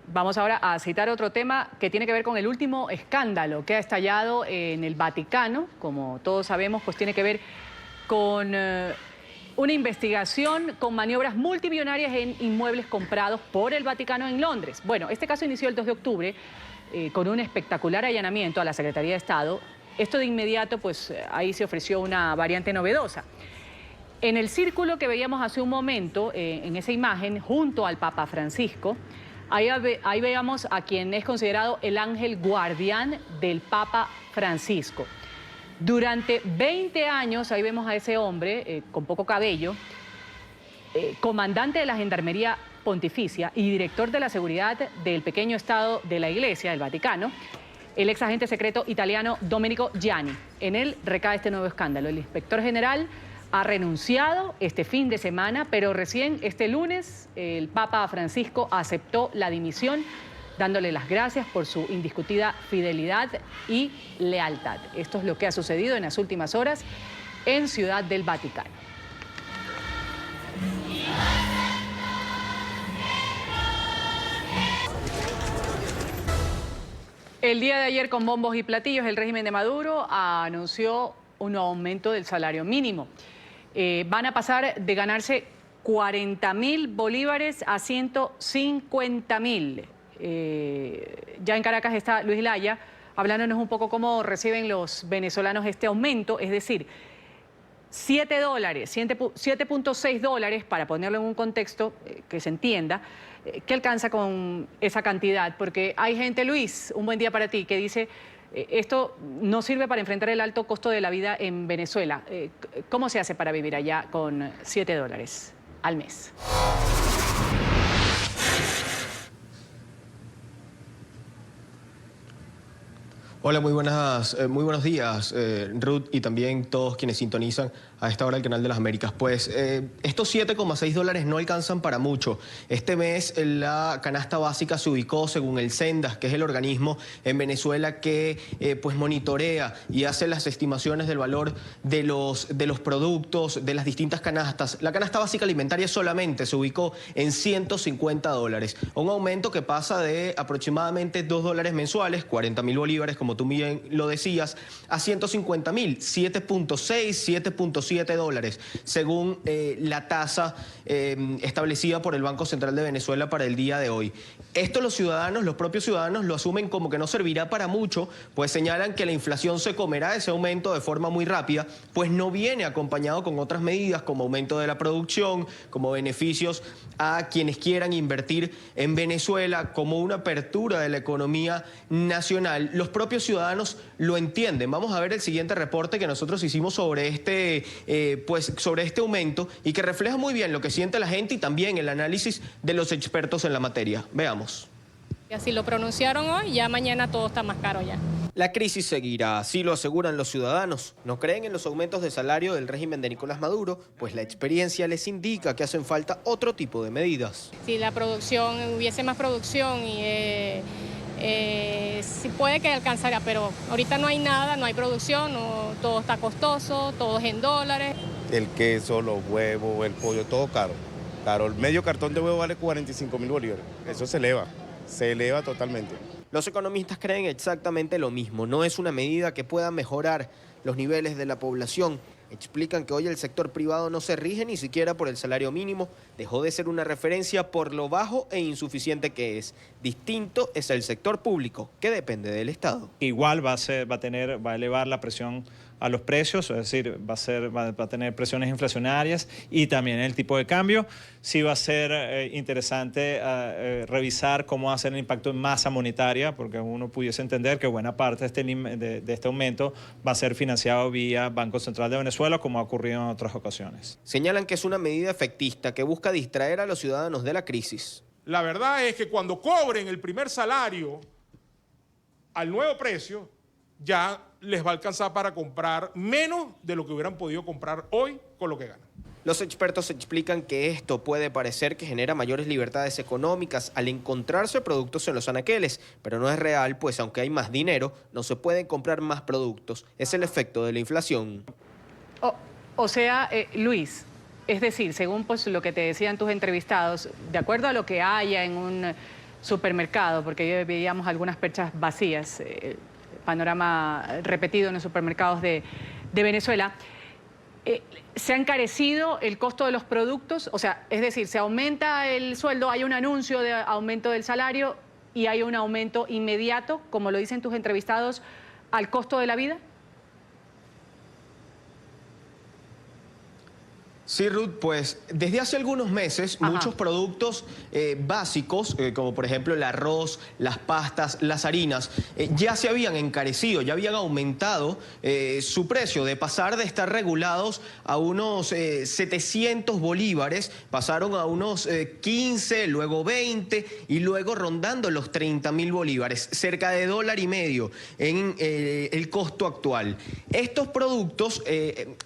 Vamos ahora a citar otro tema que tiene que ver con el último escándalo que ha estallado en el Vaticano. Como todos sabemos, pues tiene que ver con una investigación con maniobras multimillonarias en inmuebles comprados por el Vaticano en Londres. Bueno, este caso inició el 2 de octubre con un espectacular allanamiento a la Secretaría de Estado. Esto de inmediato, pues ahí se ofreció una variante novedosa. En el círculo que veíamos hace un momento, en esa imagen, junto al Papa Francisco, ahí veíamos a quien es considerado el ángel guardián del Papa Francisco. Durante 20 años, ahí vemos a ese hombre con poco cabello, comandante de la Gendarmería Pontificia y director de la seguridad del pequeño Estado de la Iglesia, del Vaticano, el ex agente secreto italiano Domenico Gianni. En él recae este nuevo escándalo. El inspector general ha renunciado este fin de semana, pero recién este lunes el Papa Francisco aceptó la dimisión, dándole las gracias por su indiscutida fidelidad y lealtad. Esto es lo que ha sucedido en las últimas horas en Ciudad del Vaticano. El día de ayer, con bombos y platillos, el régimen de Maduro anunció un aumento del salario mínimo. Van a pasar de ganarse 40.000 bolívares a 150.000. Ya en Caracas está Luis Laya hablándonos un poco cómo reciben los venezolanos este aumento, es decir, $7.6 para ponerlo en un contexto que se entienda, ¿qué alcanza con esa cantidad? Porque hay gente, Luis, un buen día para ti, que dice esto no sirve para enfrentar el alto costo de la vida en Venezuela. ¿Cómo se hace para vivir allá con $7 al mes? Hola, muy buenos días, Ruth, y también todos quienes sintonizan a esta hora el Canal de las Américas. Pues estos $7,6 no alcanzan para mucho. Este mes la canasta básica se ubicó, según el Sendas, que es el organismo en Venezuela que pues monitorea y hace las estimaciones del valor de los productos, de las distintas canastas. La canasta básica alimentaria solamente se ubicó en $150, un aumento que pasa de aproximadamente $2 mensuales, 40.000 bolívares, como tú bien lo decías, a 150.000, 7.6, 7.7 según la tasa establecida por el Banco Central de Venezuela para el día de hoy. Esto los propios ciudadanos lo asumen como que no servirá para mucho, pues señalan que la inflación se comerá ese aumento de forma muy rápida, pues no viene acompañado con otras medidas como aumento de la producción, como beneficios a quienes quieran invertir en Venezuela, como una apertura de la economía nacional. Los propios ciudadanos lo entienden. Vamos a ver el siguiente reporte que nosotros hicimos sobre este aumento y que refleja muy bien lo que siente la gente y también el análisis de los expertos en la materia. Veamos. Y así lo pronunciaron hoy, ya mañana todo está más caro ya. La crisis seguirá, así lo aseguran los ciudadanos. No creen en los aumentos de salario del régimen de Nicolás Maduro, pues la experiencia les indica que hacen falta otro tipo de medidas. Si la producción, hubiese más producción y sí puede que alcanzara, pero ahorita no hay nada, no hay producción, todo está costoso, todo es en dólares. El queso, los huevos, el pollo, todo caro. Claro, el medio cartón de huevo vale 45.000 bolívares. Eso se eleva totalmente. Los economistas creen exactamente lo mismo. No es una medida que pueda mejorar los niveles de la población. Explican que hoy el sector privado no se rige ni siquiera por el salario mínimo. Dejó de ser una referencia por lo bajo e insuficiente que es. Distinto es el sector público, que depende del Estado. Igual va a elevar la presión a los precios, es decir, va a tener presiones inflacionarias y también el tipo de cambio. Sí va a ser interesante revisar cómo va a ser el impacto en masa monetaria, porque uno pudiese entender que buena parte de este aumento va a ser financiado vía Banco Central de Venezuela, como ha ocurrido en otras ocasiones. Señalan que es una medida efectista que busca distraer a los ciudadanos de la crisis. La verdad es que cuando cobren el primer salario al nuevo precio, ya les va a alcanzar para comprar menos de lo que hubieran podido comprar hoy con lo que ganan. Los expertos explican que esto puede parecer que genera mayores libertades económicas al encontrarse productos en los anaqueles, pero no es real, pues aunque hay más dinero, no se pueden comprar más productos. Es el efecto de la inflación. O sea, Luis, es decir, según pues, lo que te decían tus entrevistados, de acuerdo a lo que haya en un supermercado, porque hoy veíamos algunas perchas vacías, panorama repetido en los supermercados de Venezuela, ¿se ha encarecido el costo de los productos? O sea, es decir, se aumenta el sueldo, hay un anuncio de aumento del salario y hay un aumento inmediato, como lo dicen tus entrevistados, al costo de la vida. Sí, Ruth, pues desde hace algunos meses muchos productos básicos, como por ejemplo el arroz, las pastas, las harinas, ya se habían encarecido, ya habían aumentado su precio. De pasar de estar regulados a unos 700 bolívares, pasaron a unos 15, luego 20 y luego rondando los 30.000 bolívares, cerca de $1.50 en el costo actual. Estos productos,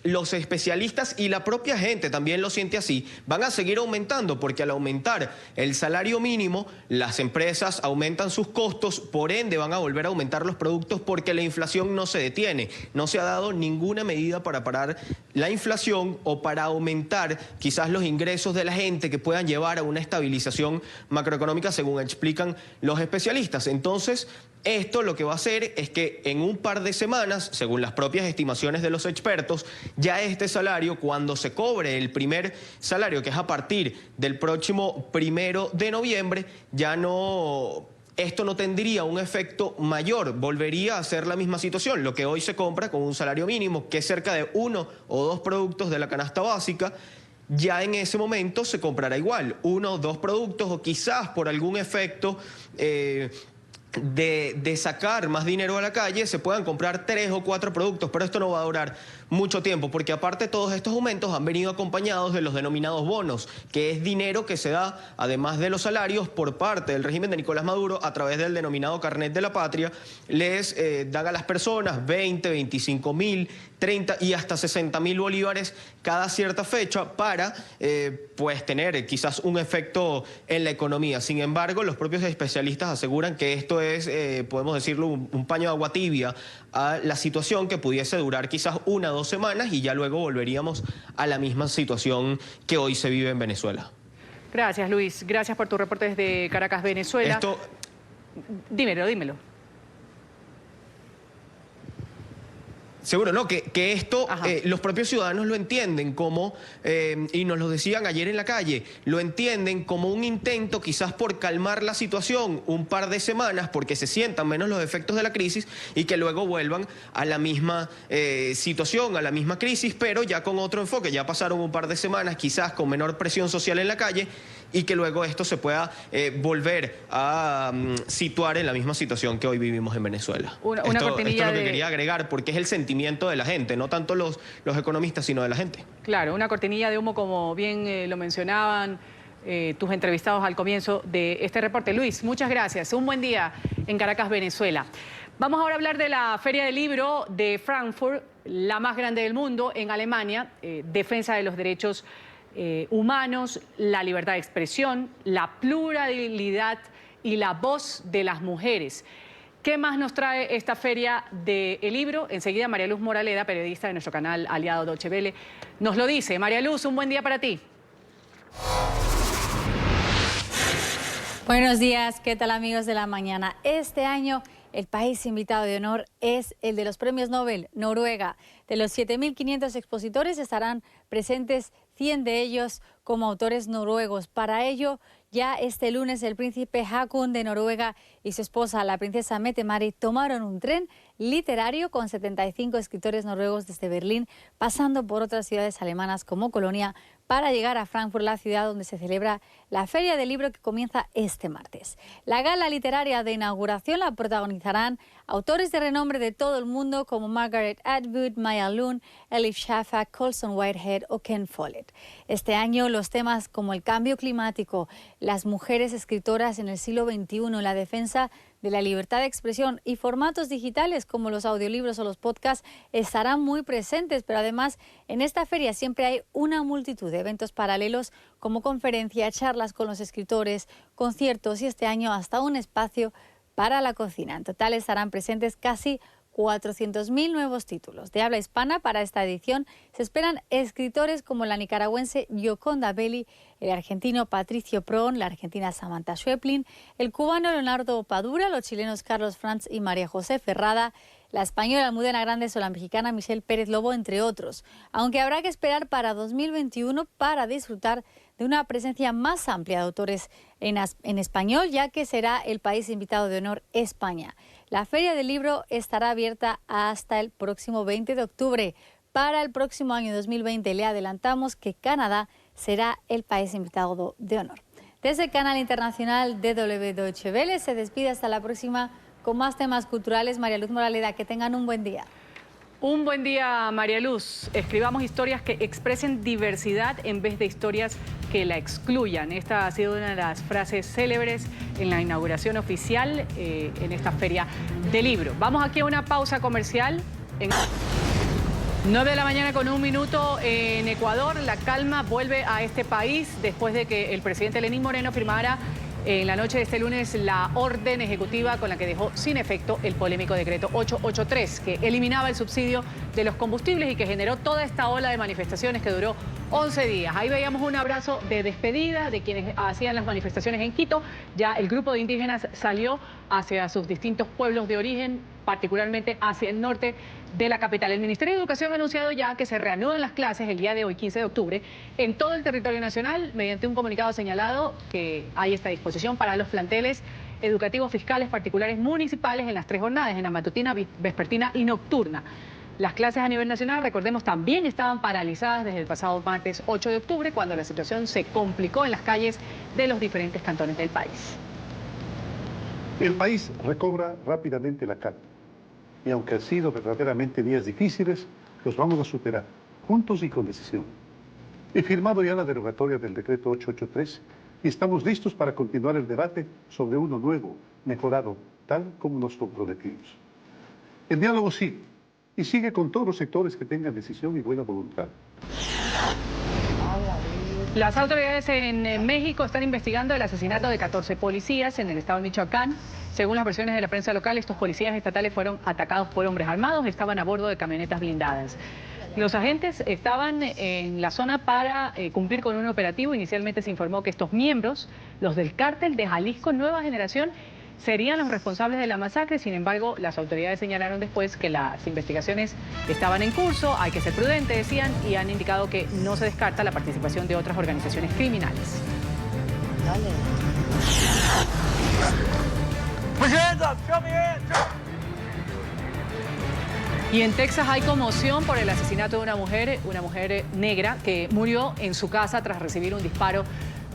los especialistas y la propia gente también lo siente así, van a seguir aumentando porque al aumentar el salario mínimo, las empresas aumentan sus costos, por ende van a volver a aumentar los productos porque la inflación no se detiene. No se ha dado ninguna medida para parar la inflación o para aumentar quizás los ingresos de la gente que puedan llevar a una estabilización macroeconómica, según explican los especialistas. Entonces, esto lo que va a hacer es que en un par de semanas, según las propias estimaciones de los expertos, ya este salario, cuando se cobre el primer salario, que es a partir del próximo 1 de noviembre, ya no... Esto no tendría un efecto mayor, volvería a ser la misma situación. Lo que hoy se compra con un salario mínimo, que es cerca de 1 o 2 productos de la canasta básica, ya en ese momento se comprará igual, 1 o 2 productos, o quizás por algún efecto de sacar más dinero a la calle, se puedan comprar 3 o 4 productos, pero esto no va a durar mucho tiempo, porque aparte todos estos aumentos han venido acompañados de los denominados bonos, que es dinero que se da, además de los salarios, por parte del régimen de Nicolás Maduro, a través del denominado carnet de la patria, les dan a las personas 20, 25.000, 30 y hasta 60.000 bolívares cada cierta fecha para pues tener quizás un efecto en la economía. Sin embargo, los propios especialistas aseguran que esto es, podemos decirlo, un paño de agua tibia a la situación que pudiese durar quizás 1 o 2 semanas y ya luego volveríamos a la misma situación que hoy se vive en Venezuela. Gracias, Luis. Gracias por tu reporte desde Caracas, Venezuela. Dímelo. Seguro, ¿no? Que esto los propios ciudadanos lo entienden como, y nos lo decían ayer en la calle, lo entienden como un intento quizás por calmar la situación un par de semanas porque se sientan menos los efectos de la crisis y que luego vuelvan a la misma situación, a la misma crisis, pero ya con otro enfoque. Ya pasaron un par de semanas quizás con menor presión social en la calle y que luego esto se pueda volver a situar en la misma situación que hoy vivimos en Venezuela. Esto es lo que quería agregar porque es el sentimiento de la gente, no tanto los economistas, sino de la gente. Claro, una cortinilla de humo, como bien lo mencionaban tus entrevistados al comienzo de este reporte. Luis, muchas gracias. Un buen día en Caracas, Venezuela. Vamos ahora a hablar de la Feria del Libro de Frankfurt, la más grande del mundo en Alemania, defensa de los derechos humanos, la libertad de expresión, la pluralidad y la voz de las mujeres. ¿Qué más nos trae esta Feria del Libro? Enseguida María Luz Moraleda, periodista de nuestro canal aliado Deutsche Welle, nos lo dice. María Luz, un buen día para ti. Buenos días, ¿qué tal amigos de la mañana? Este año el país invitado de honor es el de los premios Nobel, Noruega. De los 7.500 expositores estarán presentes 100 de ellos como autores noruegos. Para ello, ya este lunes el príncipe Haakon de Noruega y su esposa, la princesa Mette-Marit, tomaron un tren literario con 75 escritores noruegos desde Berlín, pasando por otras ciudades alemanas como Colonia, para llegar a Frankfurt, la ciudad donde se celebra la Feria del Libro que comienza este martes. La gala literaria de inauguración la protagonizarán autores de renombre de todo el mundo como Margaret Atwood, Maya Lund, Elif Shafak, Colson Whitehead o Ken Follett. Este año los temas como el cambio climático, las mujeres escritoras en el siglo XXI, la defensa de la libertad de expresión y formatos digitales como los audiolibros o los podcasts estarán muy presentes, pero además en esta feria siempre hay una multitud de eventos paralelos como conferencias, charlas con los escritores, conciertos y este año hasta un espacio para la cocina. En total estarán presentes casi 400.000 nuevos títulos. De habla hispana para esta edición se esperan escritores como la nicaragüense Yoconda Belli, el argentino Patricio Prón, la argentina Samantha Schweblin, el cubano Leonardo Padura, los chilenos Carlos Franz y María José Ferrada, la española Almudena Grandes o la mexicana Michelle Pérez Lobo, entre otros. Aunque habrá que esperar para 2021 para disfrutar de una presencia más amplia de autores en español, ya que será el país invitado de honor España. La Feria del Libro estará abierta hasta el próximo 20 de octubre. Para el próximo año 2020 le adelantamos que Canadá será el país invitado de honor. Desde el canal internacional DW Deutsche Welle se despide hasta la próxima con más temas culturales. María Luz Moraleda, que tengan un buen día. Un buen día, María Luz. Escribamos historias que expresen diversidad en vez de historias que la excluyan. Esta ha sido una de las frases célebres en la inauguración oficial en esta Feria del Libro. Vamos aquí a una pausa comercial. 9 de la mañana con 1 minuto en Ecuador. La calma vuelve a este país después de que el presidente Lenín Moreno firmara en la noche de este lunes la orden ejecutiva con la que dejó sin efecto el polémico decreto 883, que eliminaba el subsidio de los combustibles y que generó toda esta ola de manifestaciones que duró 11 días. Ahí veíamos un abrazo de despedida de quienes hacían las manifestaciones en Quito. Ya el grupo de indígenas salió hacia sus distintos pueblos de origen, particularmente hacia el norte de la capital. El Ministerio de Educación ha anunciado ya que se reanudan las clases el día de hoy, 15 de octubre, en todo el territorio nacional, mediante un comunicado señalado que hay esta disposición para los planteles educativos fiscales particulares municipales en las 3 jornadas, en la matutina, vespertina y nocturna. Las clases a nivel nacional, recordemos, también estaban paralizadas desde el pasado martes 8 de octubre, cuando la situación se complicó en las calles de los diferentes cantones del país. El país recobra rápidamente la calma. Y aunque han sido verdaderamente días difíciles, los vamos a superar, juntos y con decisión. He firmado ya la derogatoria del decreto 883 y estamos listos para continuar el debate sobre uno nuevo, mejorado, tal como nos comprometimos. El diálogo sigue, y sigue con todos los sectores que tengan decisión y buena voluntad. Las autoridades en México están investigando el asesinato de 14 policías en el estado de Michoacán. Según las versiones de la prensa local, estos policías estatales fueron atacados por hombres armados, estaban a bordo de camionetas blindadas. Los agentes estaban en la zona para cumplir con un operativo. Inicialmente se informó que estos miembros, los del cártel de Jalisco Nueva Generación, serían los responsables de la masacre. Sin embargo, las autoridades señalaron después que las investigaciones estaban en curso, hay que ser prudente, decían, y han indicado que no se descarta la participación de otras organizaciones criminales. Y en Texas hay conmoción por el asesinato de una mujer negra que murió en su casa tras recibir un disparo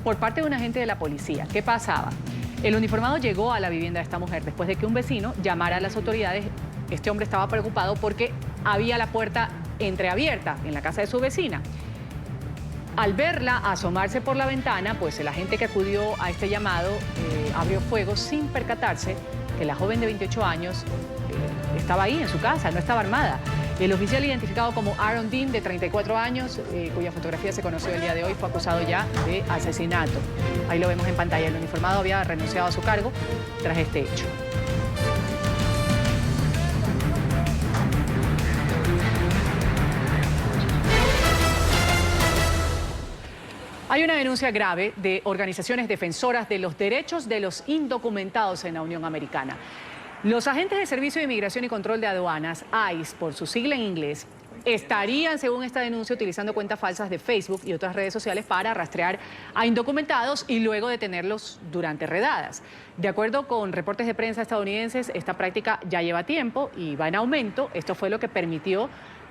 por parte de un agente de la policía. ¿Qué pasaba? El uniformado llegó a la vivienda de esta mujer después de que un vecino llamara a las autoridades. Este hombre estaba preocupado porque había la puerta entreabierta en la casa de su vecina. Al verla asomarse por la ventana, pues el agente que acudió a este llamado abrió fuego sin percatarse que la joven de 28 años estaba ahí en su casa, no estaba armada. El oficial identificado como Aaron Dean, de 34 años, cuya fotografía se conoció el día de hoy, fue acusado ya de asesinato. Ahí lo vemos en pantalla. El uniformado había renunciado a su cargo tras este hecho. Hay una denuncia grave de organizaciones defensoras de los derechos de los indocumentados en la Unión Americana. Los agentes de Servicio de Inmigración y Control de Aduanas, ICE, por su sigla en inglés, estarían, según esta denuncia, utilizando cuentas falsas de Facebook y otras redes sociales para rastrear a indocumentados y luego detenerlos durante redadas. De acuerdo con reportes de prensa estadounidenses, esta práctica ya lleva tiempo y va en aumento. Esto fue lo que permitió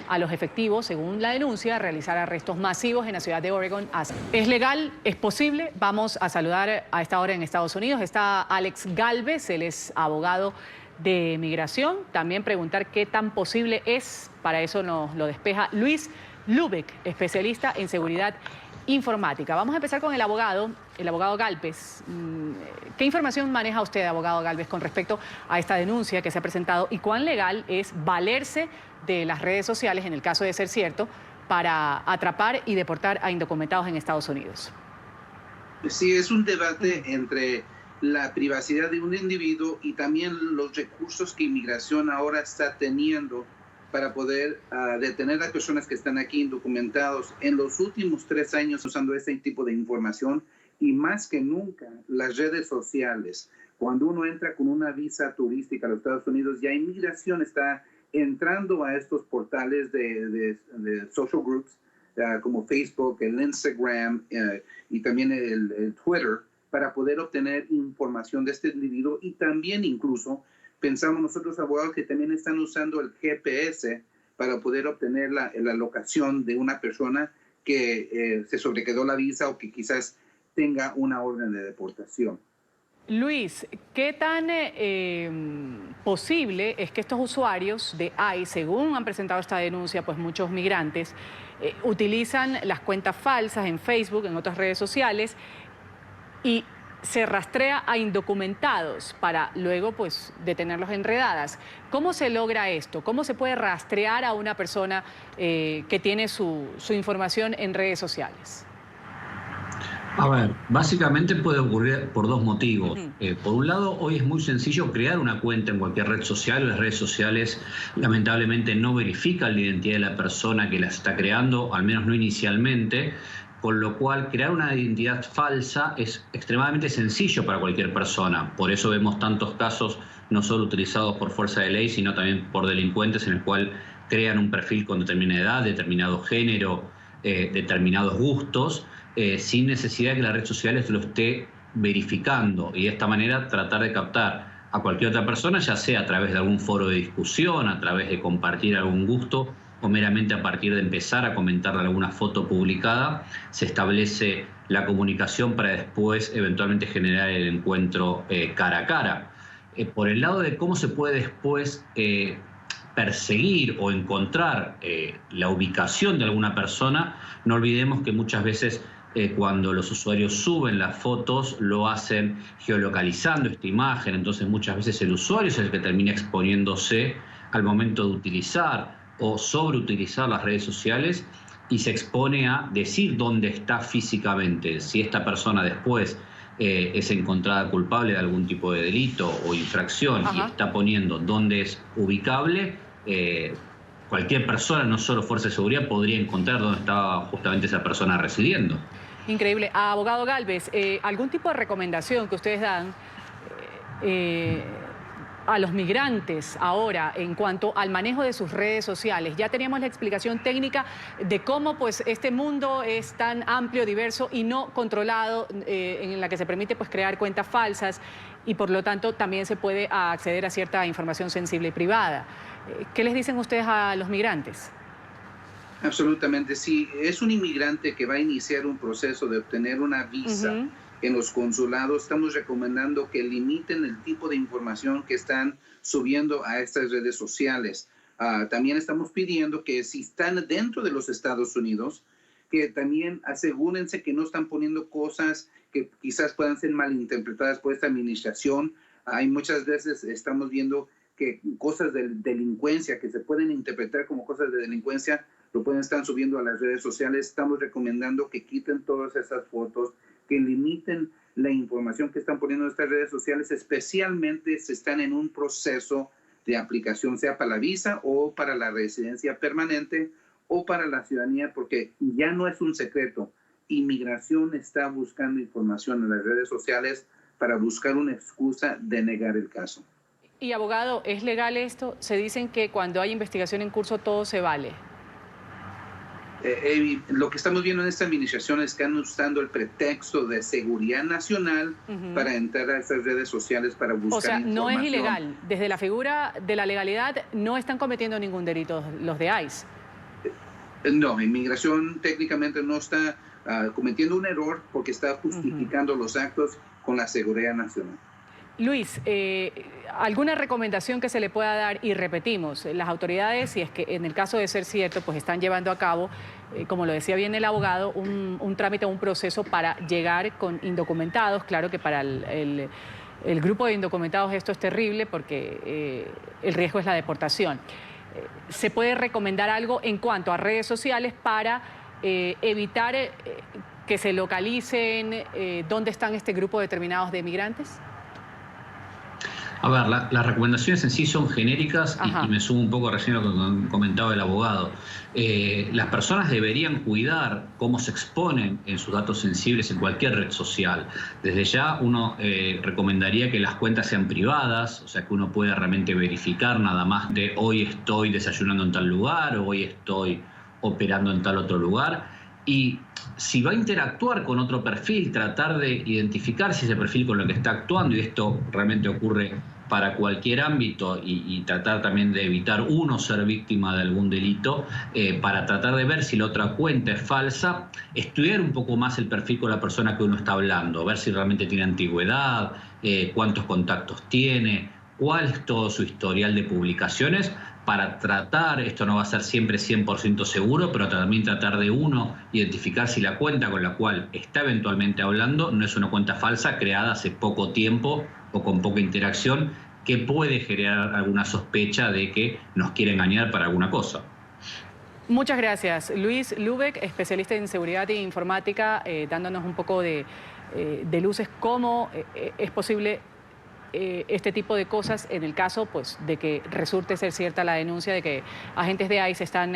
a los efectivos, según la denuncia, realizar arrestos masivos en la ciudad de Oregon. ¿Es legal? ¿Es posible? Vamos a saludar a esta hora en Estados Unidos. Está Alex Galvez, él es abogado de migración. También preguntar qué tan posible es, para eso nos lo despeja Luis Lubeck, especialista en seguridad informática. Vamos a empezar con el abogado Galvez. ¿Qué información maneja usted, abogado Galvez, con respecto a esta denuncia que se ha presentado y cuán legal es valerse de las redes sociales, en el caso de ser cierto, para atrapar y deportar a indocumentados en Estados Unidos? Sí, es un debate entre la privacidad de un individuo y también los recursos que inmigración ahora está teniendo para poder detener a personas que están aquí indocumentados. En los últimos 3 años usando este tipo de información y más que nunca las redes sociales. Cuando uno entra con una visa turística a los Estados Unidos, ya inmigración está entrando a estos portales de social groups como Facebook, el Instagram y también el Twitter, para poder obtener información de este individuo. Y también incluso pensamos nosotros, abogados, que también están usando el GPS para poder obtener la locación de una persona que se sobrequedó la visa o que quizás tenga una orden de deportación. Luis, ¿qué tan posible es que estos usuarios de ICE, según han presentado esta denuncia, pues muchos migrantes, utilizan las cuentas falsas en Facebook, en otras redes sociales, y se rastrea a indocumentados para luego pues detenerlos en redadas? ¿Cómo se logra esto? ¿Cómo se puede rastrear a una persona que tiene su información en redes sociales? A ver, básicamente puede ocurrir por 2 motivos. Por un lado, hoy es muy sencillo crear una cuenta en cualquier red social. Las redes sociales lamentablemente no verifican la identidad de la persona que las está creando, al menos no inicialmente. Con lo cual, crear una identidad falsa es extremadamente sencillo para cualquier persona. Por eso vemos tantos casos, no solo utilizados por fuerza de ley, sino también por delincuentes en el cual crean un perfil con determinada edad, determinado género, determinados gustos, sin necesidad de que la red social lo esté verificando. Y de esta manera tratar de captar a cualquier otra persona, ya sea a través de algún foro de discusión, a través de compartir algún gusto, o meramente a partir de empezar a comentar alguna foto publicada, se establece la comunicación para después eventualmente generar el encuentro cara a cara. Por el lado de cómo se puede después perseguir o encontrar la ubicación de alguna persona, no olvidemos que muchas veces cuando los usuarios suben las fotos lo hacen geolocalizando esta imagen, entonces muchas veces el usuario es el que termina exponiéndose al momento de utilizar o sobreutilizar las redes sociales y se expone a decir dónde está físicamente. Si esta persona después es encontrada culpable de algún tipo de delito o infracción y está poniendo dónde es ubicable, cualquier persona, no solo fuerza de seguridad, podría encontrar dónde estaba justamente esa persona residiendo. Increíble. Abogado Galvez, ¿algún tipo de recomendación que ustedes dan a los migrantes ahora en cuanto al manejo de sus redes sociales? Ya teníamos la explicación técnica de cómo pues este mundo es tan amplio, diverso y no controlado, en la que se permite pues crear cuentas falsas y por lo tanto también se puede acceder a cierta información sensible y privada. ¿Qué les dicen ustedes a los migrantes? Absolutamente, sí. Es un inmigrante que va a iniciar un proceso de obtener una visa en los consulados. Estamos recomendando que limiten el tipo de información que están subiendo a estas redes sociales. También estamos pidiendo que si están dentro de los Estados Unidos, que también asegúrense que no están poniendo cosas que quizás puedan ser malinterpretadas por esta administración. Hay muchas veces, estamos viendo que cosas de delincuencia que se pueden interpretar como cosas de delincuencia lo pueden estar subiendo a las redes sociales. Estamos recomendando que quiten todas esas fotos, que limiten la información que están poniendo en estas redes sociales, especialmente si están en un proceso de aplicación, sea para la visa o para la residencia permanente o para la ciudadanía, porque ya no es un secreto. Inmigración está buscando información en las redes sociales para buscar una excusa de negar el caso. Y abogado, ¿es legal esto? Se dicen que cuando hay investigación en curso todo se vale. Lo que estamos viendo en esta administración es que están usando el pretexto de seguridad nacional para entrar a estas redes sociales para buscar información. O sea, no es ilegal. Desde la figura de la legalidad no están cometiendo ningún delito los de ICE. No, inmigración técnicamente no está cometiendo un error porque está justificando los actos con la seguridad nacional. Luis, ¿alguna recomendación que se le pueda dar? Y repetimos, las autoridades, si es que en el caso de ser cierto, pues están llevando a cabo, como lo decía bien el abogado, un trámite, un proceso para llegar con indocumentados. Claro que para el grupo de indocumentados esto es terrible porque el riesgo es la deportación. ¿Se puede recomendar algo en cuanto a redes sociales para evitar que se localicen dónde están este grupo determinados de migrantes? A ver, las recomendaciones en sí son genéricas y me sumo un poco recién a lo que comentaba el abogado. Las personas deberían cuidar cómo se exponen en sus datos sensibles en cualquier red social. Desde ya uno recomendaría que las cuentas sean privadas, o sea que uno pueda realmente verificar nada más de hoy estoy desayunando en tal lugar o hoy estoy operando en tal otro lugar. Y si va a interactuar con otro perfil, tratar de identificar si ese perfil con lo que está actuando, y esto realmente ocurre para cualquier ámbito, y tratar también de evitar uno ser víctima de algún delito, para tratar de ver si la otra cuenta es falsa, estudiar un poco más el perfil con la persona que uno está hablando, ver si realmente tiene antigüedad, cuántos contactos tiene, cuál es todo su historial de publicaciones, para tratar, esto no va a ser siempre 100% seguro, pero también tratar de uno identificar si la cuenta con la cual está eventualmente hablando no es una cuenta falsa creada hace poco tiempo o con poca interacción, que puede generar alguna sospecha de que nos quiere engañar para alguna cosa. Muchas gracias. Luis Lubeck, especialista en seguridad e informática, dándonos un poco de luces cómo es posible este tipo de cosas en el caso pues, de que resulte ser cierta la denuncia de que agentes de ICE están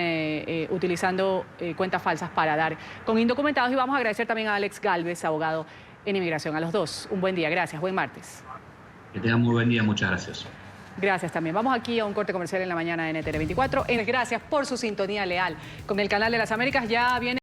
utilizando cuentas falsas para dar con indocumentados. Y vamos a agradecer también a Alex Galvez, abogado en inmigración. A los dos, un buen día. Gracias. Buen martes. Que tengan muy buen día. Muchas gracias. Gracias también. Vamos aquí a un corte comercial en la mañana de NTN 24. Gracias por su sintonía leal con el Canal de las Américas. Ya viene